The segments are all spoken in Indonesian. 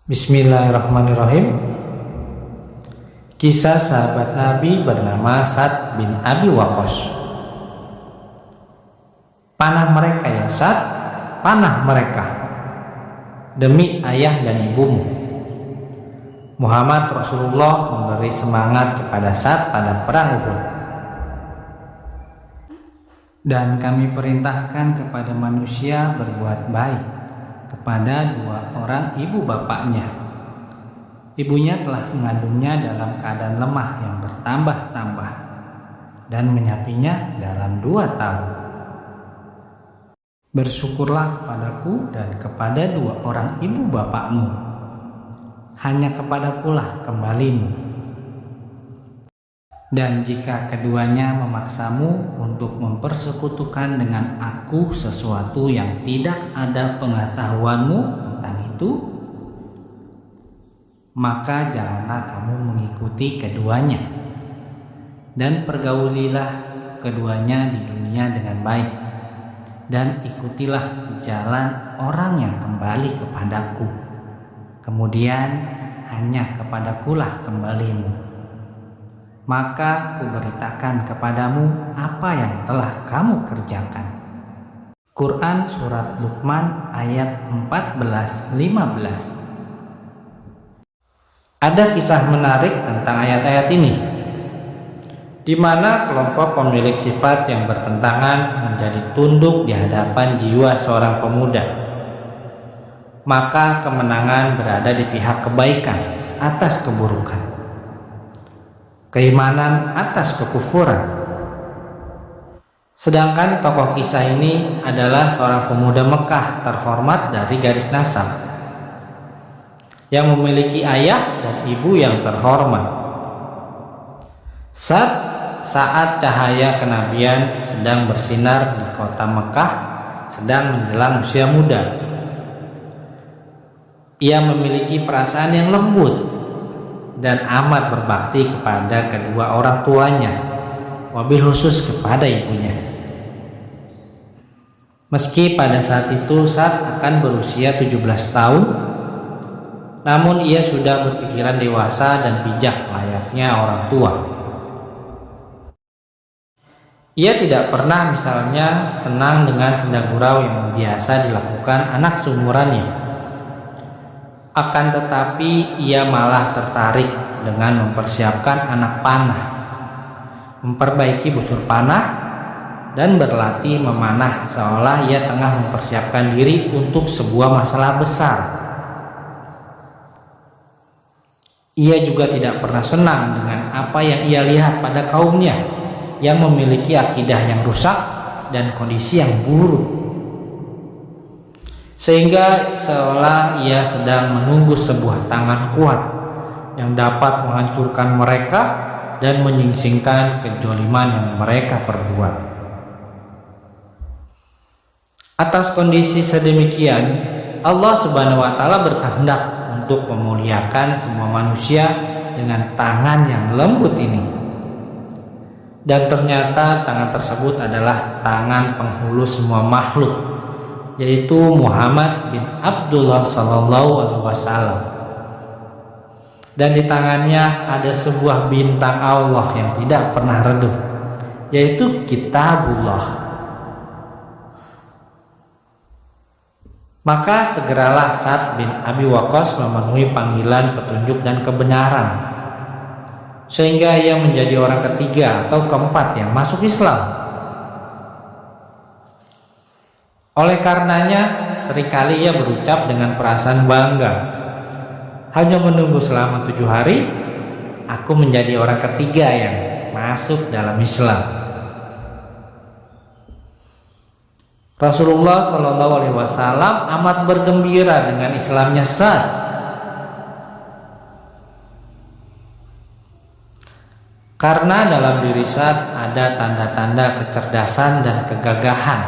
Bismillahirrahmanirrahim. Kisah sahabat Nabi bernama Sa'd bin Abi Waqqas. Panah mereka ya Sa'd, panah mereka, demi ayah dan ibumu. Muhammad Rasulullah memberi semangat kepada Sa'd pada perang Uhud. Dan kami perintahkan kepada manusia berbuat baik kepada dua orang ibu bapaknya. Ibunya telah mengandungnya dalam keadaan lemah yang bertambah-tambah dan menyapinya dalam 2 tahun. Bersyukurlah kepadaku dan kepada dua orang ibu bapakmu. Hanya kepadakulah kembalimu. Dan jika keduanya memaksamu untuk mempersekutukan dengan aku sesuatu yang tidak ada pengetahuanmu tentang itu, maka janganlah kamu mengikuti keduanya, dan pergaulilah keduanya di dunia dengan baik, dan ikutilah jalan orang yang kembali kepadaku. Kemudian hanya kepadakulah kembalimu. Maka kuberitakan kepadamu apa yang telah kamu kerjakan. Quran Surat Luqman ayat 14-15. Ada kisah menarik tentang ayat-ayat ini, di mana kelompok pemilik sifat yang bertentangan menjadi tunduk di hadapan jiwa seorang pemuda. Maka kemenangan berada di pihak kebaikan atas keburukan, keimanan atas kekufuran. Sedangkan tokoh kisah ini adalah seorang pemuda Mekah terhormat dari garis nasab, yang memiliki ayah dan ibu yang terhormat. Saat cahaya kenabian sedang bersinar di kota Mekah, sedang menjelang usia muda. Ia memiliki perasaan yang lembut dan amat berbakti kepada kedua orang tuanya, wabil khusus kepada ibunya. Meski pada saat itu Sa'd akan berusia 17 tahun, namun ia sudah berpikiran dewasa dan bijak layaknya orang tua. Ia tidak pernah misalnya senang dengan senda gurau yang biasa dilakukan anak seumurannya. Akan tetapi ia malah tertarik dengan mempersiapkan anak panah, memperbaiki busur panah, dan berlatih memanah seolah ia tengah mempersiapkan diri untuk sebuah masalah besar. Ia juga tidak pernah senang dengan apa yang ia lihat pada kaumnya yang memiliki akidah yang rusak dan kondisi yang buruk, sehingga seolah ia sedang menunggu sebuah tangan kuat yang dapat menghancurkan mereka dan menyingsingkan kejoliman yang mereka perbuat. Atas kondisi sedemikian, Allah Subhanahu wa Ta'ala berkehendak untuk memuliakan semua manusia dengan tangan yang lembut ini. Dan ternyata tangan tersebut adalah tangan penghulu semua makhluk, yaitu Muhammad bin Abdullah sallallahu alaihi wasallam. Dan di tangannya ada sebuah bintang Allah yang tidak pernah redup, yaitu Kitabullah. Maka segeralah Sa'd bin Abi Waqqas memenuhi panggilan petunjuk dan kebenaran, sehingga ia menjadi orang ketiga atau keempat yang masuk Islam. Oleh karenanya, seringkali ia berucap dengan perasaan bangga, hanya menunggu selama 7 hari, aku menjadi orang ketiga yang masuk dalam Islam. Rasulullah SAW amat bergembira dengan Islamnya Sa'd. Karena dalam diri Sa'd ada tanda-tanda kecerdasan dan kegagahan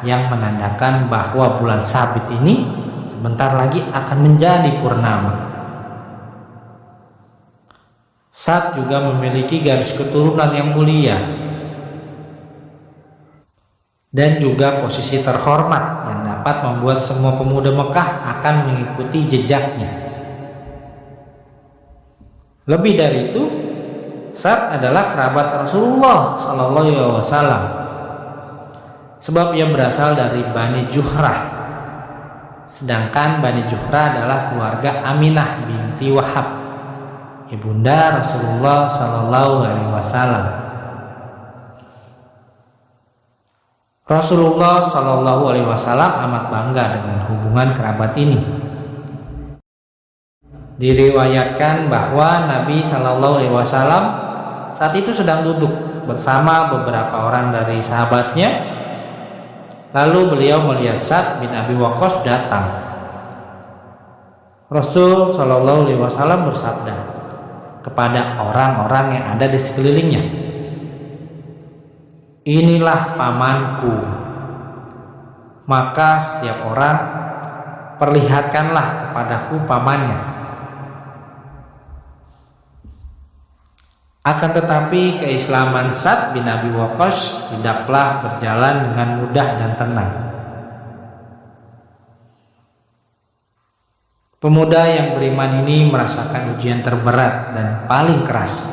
yang menandakan bahwa bulan sabit ini sebentar lagi akan menjadi purnama. Sa'd juga memiliki garis keturunan yang mulia dan juga posisi terhormat yang dapat membuat semua pemuda Mekah akan mengikuti jejaknya. Lebih dari itu, Sa'd adalah kerabat Rasulullah Sallallahu Alaihi Wasallam, sebab ia berasal dari Bani Juhrah, sedangkan Bani Juhrah adalah keluarga Aminah binti Wahab, ibunda Rasulullah Sallallahu Alaihi Wasallam. Rasulullah Sallallahu Alaihi Wasallam amat bangga dengan hubungan kerabat ini. Diriwayatkan bahwa Nabi Sallallahu Alaihi Wasallam saat itu sedang duduk bersama beberapa orang dari sahabatnya. Lalu beliau melihat Sa'd bin Abi Waqqas datang. Rasul Sallallahu Alaihi Wasallam bersabda kepada orang-orang yang ada di sekelilingnya, "Inilah pamanku, maka setiap orang perlihatkanlah kepadaku pamannya." Akan tetapi keislaman Sa'd bin Abi Waqqas tidaklah berjalan dengan mudah dan tenang. Pemuda yang beriman ini merasakan ujian terberat dan paling keras,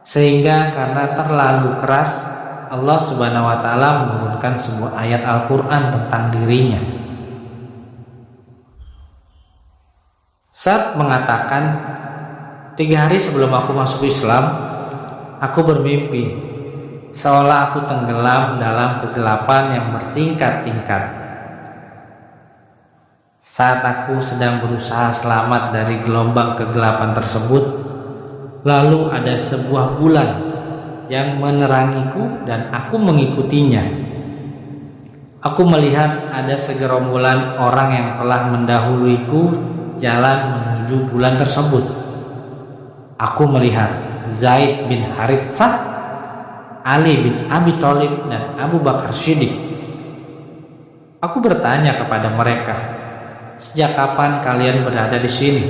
sehingga karena terlalu keras Allah Subhanahu wa Ta'ala menurunkan sebuah ayat Al-Quran tentang dirinya. Sa'd mengatakan, 3 hari sebelum aku masuk Islam, aku bermimpi seolah aku tenggelam dalam kegelapan yang bertingkat-tingkat. Saat aku sedang berusaha selamat dari gelombang kegelapan tersebut, lalu ada sebuah bulan yang menerangiku dan aku mengikutinya. Aku melihat ada segerombolan orang yang telah mendahuluiku jalan menuju bulan tersebut. Aku melihat Zaid bin Haritsah, Ali bin Abi Thalib, dan Abu Bakar Shiddiq. Aku bertanya kepada mereka, "Sejak kapan kalian berada di sini?"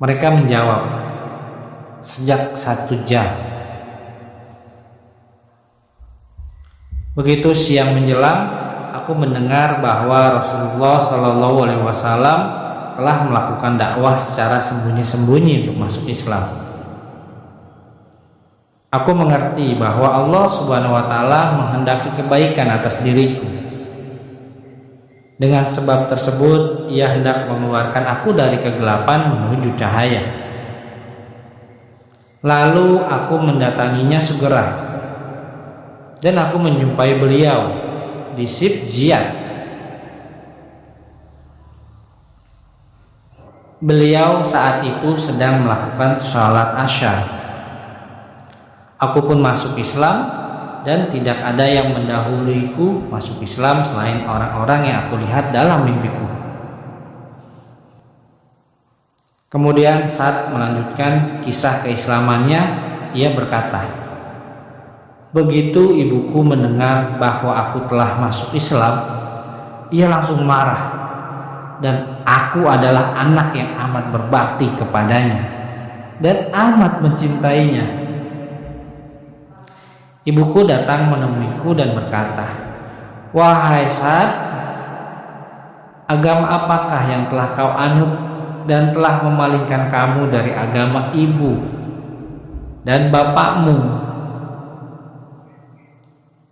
Mereka menjawab, "Sejak 1 jam." Begitu siang menjelang, aku mendengar bahwa Rasulullah Shallallahu Alaihi Wasallam telah melakukan dakwah secara sembunyi-sembunyi untuk masuk Islam. Aku mengerti bahwa Allah Subhanahu wa Ta'ala menghendaki kebaikan atas diriku. Dengan sebab tersebut, Ia hendak mengeluarkan aku dari kegelapan menuju cahaya. Lalu aku mendatanginya segera, dan aku menjumpai beliau di Sibjiyat. Beliau saat itu sedang melakukan sholat Asyar. Aku pun masuk Islam, dan tidak ada yang mendahuluiku masuk Islam selain orang-orang yang aku lihat dalam mimpiku. Kemudian Sa'd melanjutkan kisah keislamannya. Ia berkata, "Begitu ibuku mendengar bahwa aku telah masuk Islam, ia langsung marah. Dan aku adalah anak yang amat berbakti kepadanya dan amat mencintainya. Ibuku datang menemuiku dan berkata, 'Wahai Sa'd, agama apakah yang telah kau anut dan telah memalingkan kamu dari agama ibu dan bapakmu?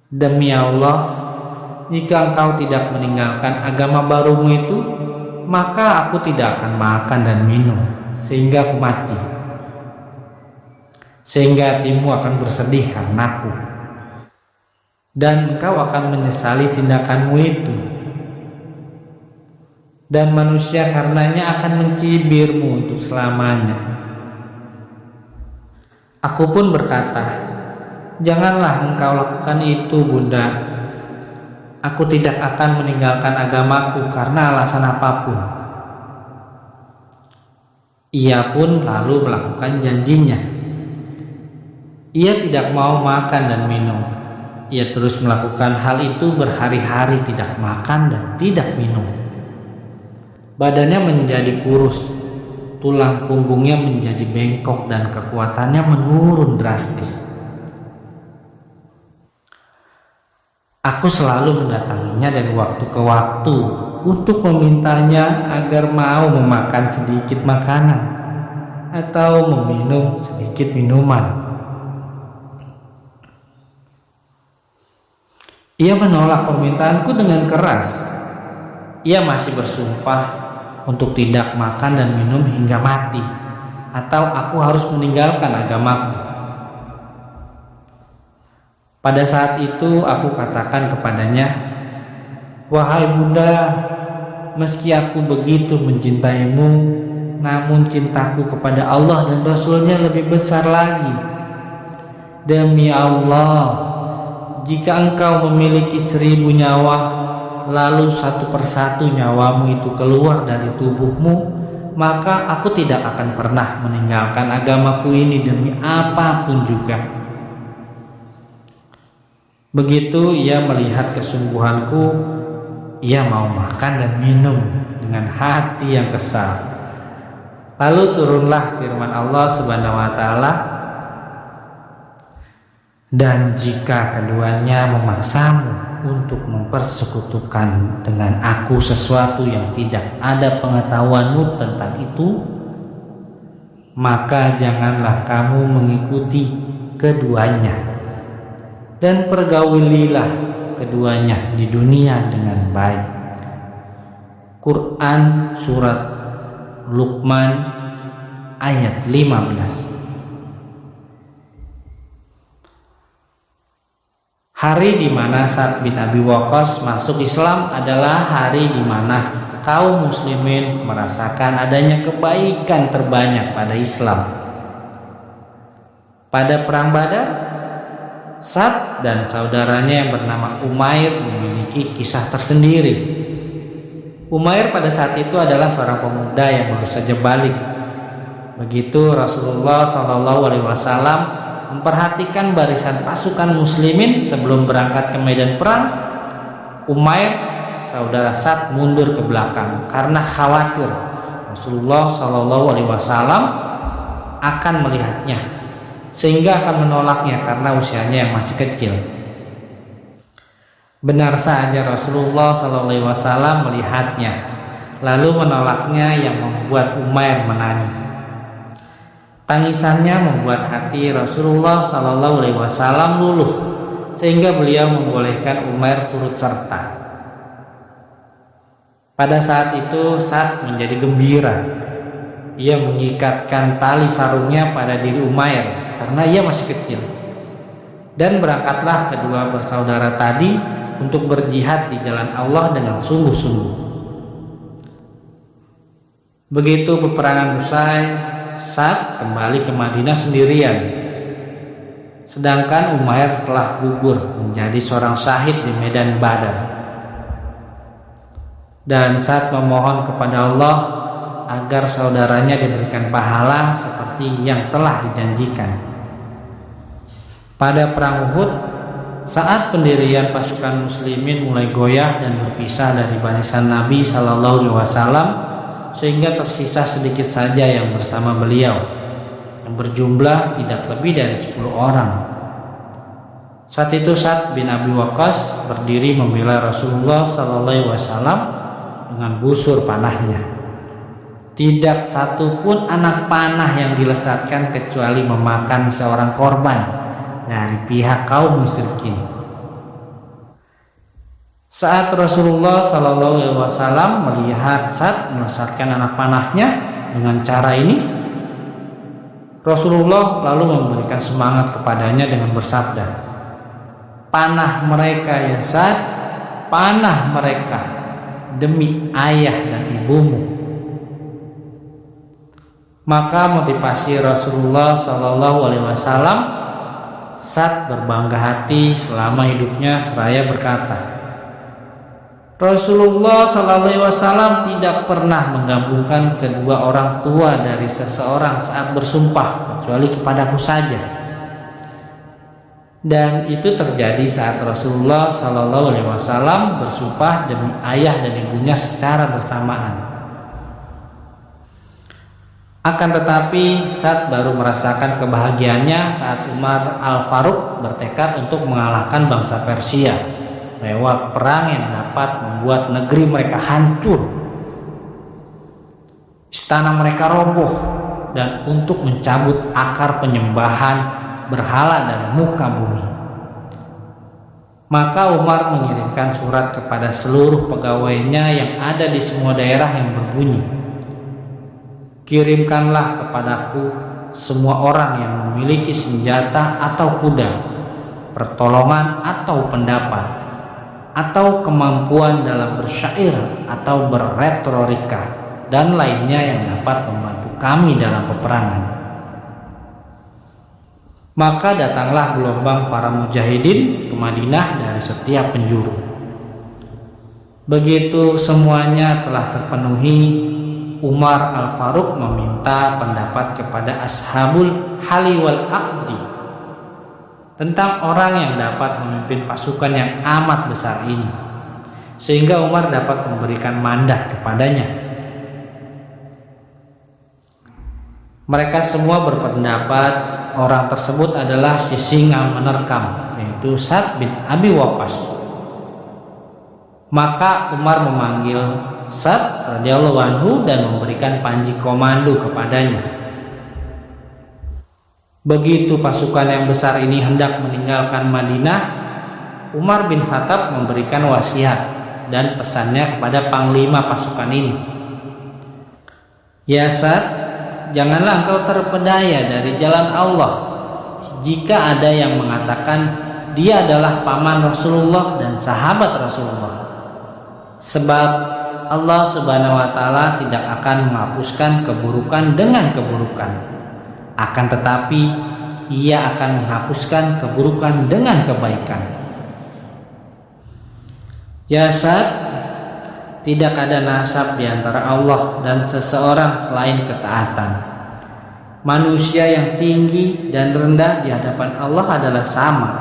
Demi Allah, jika engkau tidak meninggalkan agama barumu itu, maka aku tidak akan makan dan minum sehingga aku mati. Sehingga hatimu akan bersedih karenaku, dan engkau akan menyesali tindakanmu itu. Dan manusia karenanya akan mencibirmu untuk selamanya.' Aku pun berkata, 'Janganlah engkau lakukan itu, Bunda. Aku tidak akan meninggalkan agamaku karena alasan apapun.' Ia pun lalu melakukan janjinya. Ia tidak mau makan dan minum. Ia terus melakukan hal itu berhari-hari, tidak makan dan tidak minum. Badannya menjadi kurus, tulang punggungnya menjadi bengkok, dan kekuatannya menurun drastis. Aku selalu mendatanginya dari waktu ke waktu untuk memintanya agar mau memakan sedikit makanan. atau meminum sedikit minuman. Ia menolak permintaanku dengan keras. Ia masih bersumpah untuk tidak makan dan minum hingga mati, atau aku harus meninggalkan agamaku. Pada saat itu aku katakan kepadanya, "Wahai bunda, meski aku begitu mencintaimu, namun cintaku kepada Allah dan Rasul-Nya lebih besar lagi. Demi Allah, jika engkau memiliki 1000 nyawa, lalu satu persatu nyawamu itu keluar dari tubuhmu, maka aku tidak akan pernah meninggalkan agamaku ini demi apapun juga." Begitu ia melihat kesungguhanku, ia mau makan dan minum dengan hati yang kesal. Lalu turunlah firman Allah Subhanahu wa taala, "Dan jika keduanya memaksamu untuk mempersekutukan dengan aku sesuatu yang tidak ada pengetahuanmu tentang itu, maka janganlah kamu mengikuti keduanya, dan pergaulilah keduanya di dunia dengan baik." Quran Surat Luqman ayat 15. Hari di mana Sa'd bin Abi Waqqas masuk Islam adalah hari di mana kaum muslimin merasakan adanya kebaikan terbanyak pada Islam. Pada perang Badar, Sa'd dan saudaranya yang bernama Umair memiliki kisah tersendiri. Umair pada saat itu adalah seorang pemuda yang baru saja balik. Begitu Rasulullah SAW memperhatikan barisan pasukan muslimin sebelum berangkat ke medan perang, Umair, saudara Sa'd, mundur ke belakang karena khawatir Rasulullah SAW akan melihatnya, sehingga akan menolaknya karena usianya yang masih kecil. Benar saja Rasulullah SAW melihatnya, lalu menolaknya yang membuat Umair menangis. Tangisannya membuat hati Rasulullah SAW luluh, sehingga beliau membolehkan Umair turut serta. Pada saat itu Sa'd menjadi gembira. Ia mengikatkan tali sarungnya pada diri Umair karena ia masih kecil. Dan berangkatlah kedua bersaudara tadi untuk berjihad di jalan Allah dengan sungguh-sungguh. Begitu peperangan usai, Sa'd kembali ke Madinah sendirian, sedangkan Umair telah gugur menjadi seorang syahid di medan Badar. Dan Sa'd memohon kepada Allah agar saudaranya diberikan pahala seperti yang telah dijanjikan. Pada perang Uhud, saat pendirian pasukan muslimin mulai goyah dan berpisah dari barisan Nabi SAW, sehingga tersisa sedikit saja yang bersama beliau, yang berjumlah tidak lebih dari 10 orang. Saat itu Sa'd bin Abi Waqqas berdiri membela Rasulullah SAW dengan busur panahnya. Tidak satu pun anak panah yang dilesatkan kecuali memakan seorang korban dari pihak kaum musyrikin. Saat Rasulullah SAW melihat Sa'd melesatkan anak panahnya dengan cara ini, Rasulullah lalu memberikan semangat kepadanya dengan bersabda, "Panah mereka ya Sa'd, panah mereka demi ayah dan ibumu." Maka motivasi Rasulullah SAW, Sa'd berbangga hati selama hidupnya seraya berkata, Rasulullah SAW tidak pernah menggabungkan kedua orang tua dari seseorang saat bersumpah kecuali kepadaku saja. Dan itu terjadi saat Rasulullah SAW bersumpah demi ayah dan ibunya secara bersamaan. Akan tetapi Sa'd baru merasakan kebahagiaannya saat Umar Al-Faruq bertekad untuk mengalahkan bangsa Persia lewat perang yang dapat membuat negeri mereka hancur, istana mereka roboh, dan untuk mencabut akar penyembahan berhala dari muka bumi. Maka Umar mengirimkan surat kepada seluruh pegawainya yang ada di semua daerah yang berbunyi, "Kirimkanlah kepadaku semua orang yang memiliki senjata atau kuda, pertolongan atau pendapat, atau kemampuan dalam bersyair atau berretorika, dan lainnya yang dapat membantu kami dalam peperangan." Maka datanglah gelombang para mujahidin ke Madinah dari setiap penjuru. Begitu semuanya telah terpenuhi, Umar Al-Faruq meminta pendapat kepada Ashabul Hali wal Aqdi tentang orang yang dapat memimpin pasukan yang amat besar ini, sehingga Umar dapat memberikan mandat kepadanya. Mereka semua berpendapat orang tersebut adalah si singa menerkam, yaitu Sa'd bin Abi Waqqas. Maka Umar memanggil Sa'd radhiyallahu anhu dan memberikan panji komando kepadanya. Begitu pasukan yang besar ini hendak meninggalkan Madinah, Umar bin Khattab memberikan wasiat dan pesannya kepada panglima pasukan ini. "Ya Sa'd, janganlah engkau terpedaya dari jalan Allah jika ada yang mengatakan dia adalah paman Rasulullah dan sahabat Rasulullah. Sebab Allah Subhanahu wa Ta'ala tidak akan menghapuskan keburukan dengan keburukan, akan tetapi Ia akan menghapuskan keburukan dengan kebaikan." Ya Sa'd, tidak ada nasab di antara Allah dan seseorang selain ketaatan. Manusia yang tinggi dan rendah di hadapan Allah adalah sama.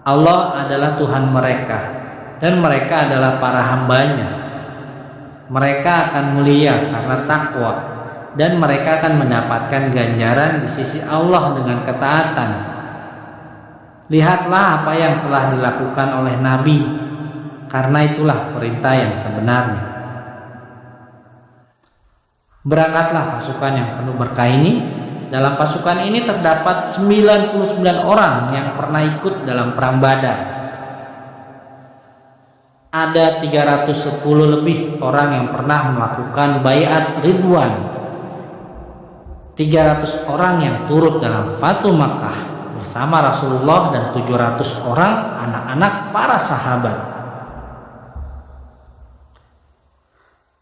Allah adalah Tuhan mereka dan mereka adalah para hambanya. Mereka akan mulia karena takwa dan mereka akan mendapatkan ganjaran di sisi Allah dengan ketaatan. Lihatlah apa yang telah dilakukan oleh Nabi, karena itulah perintah yang sebenarnya. Berangkatlah pasukan yang penuh berkah ini. Dalam pasukan ini terdapat 99 orang yang pernah ikut dalam perang Badar. Ada 310 lebih orang yang pernah melakukan baiat Ridwan. 300 orang yang turut dalam Fatu Makkah bersama Rasulullah dan 700 orang anak-anak para sahabat.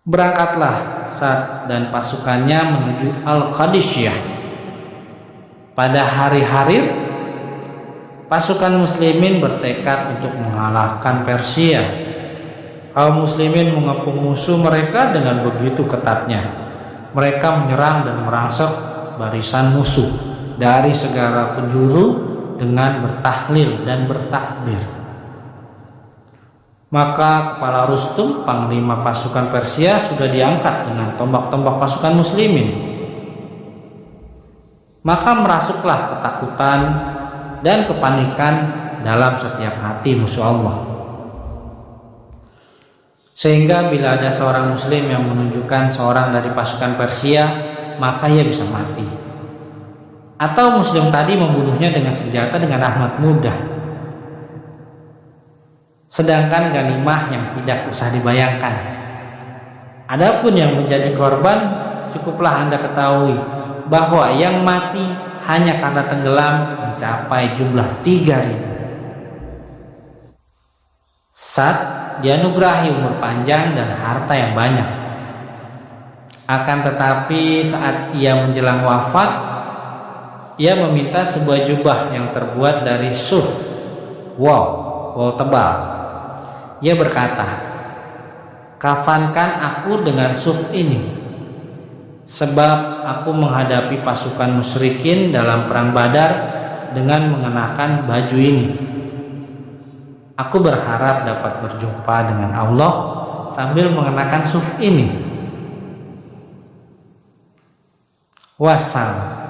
Berangkatlah Sa'd dan pasukannya menuju Al-Qadisiyah. Pada hari Harir, pasukan muslimin bertekad untuk mengalahkan Persia. Kaum muslimin mengepung musuh mereka dengan begitu ketatnya. Mereka menyerang dan merangsek barisan musuh dari segala penjuru dengan bertahlil dan bertakbir. Maka kepala Rustum, panglima pasukan Persia, sudah diangkat dengan tombak-tombak pasukan muslimin. Maka merasuklah ketakutan dan kepanikan dalam setiap hati musuh Allah. Sehingga bila ada seorang muslim yang menunjukkan seorang dari pasukan Persia, maka ia bisa mati. Atau muslim tadi membunuhnya dengan senjata dengan rahmat mudah. Sedangkan ganimah yang tidak usah dibayangkan. Adapun yang menjadi korban, cukuplah Anda ketahui bahwa yang mati hanya karena tenggelam mencapai jumlah 3.000. Sa'd dianugerahi umur panjang dan harta yang banyak. Akan tetapi saat ia menjelang wafat, ia meminta sebuah jubah yang terbuat dari suf, wol tebal. Ia berkata, "Kafankan aku dengan suf ini, sebab aku menghadapi pasukan musyrikin dalam perang Badar dengan mengenakan baju ini. Aku berharap dapat berjumpa dengan Allah sambil mengenakan suf ini." Wassalam.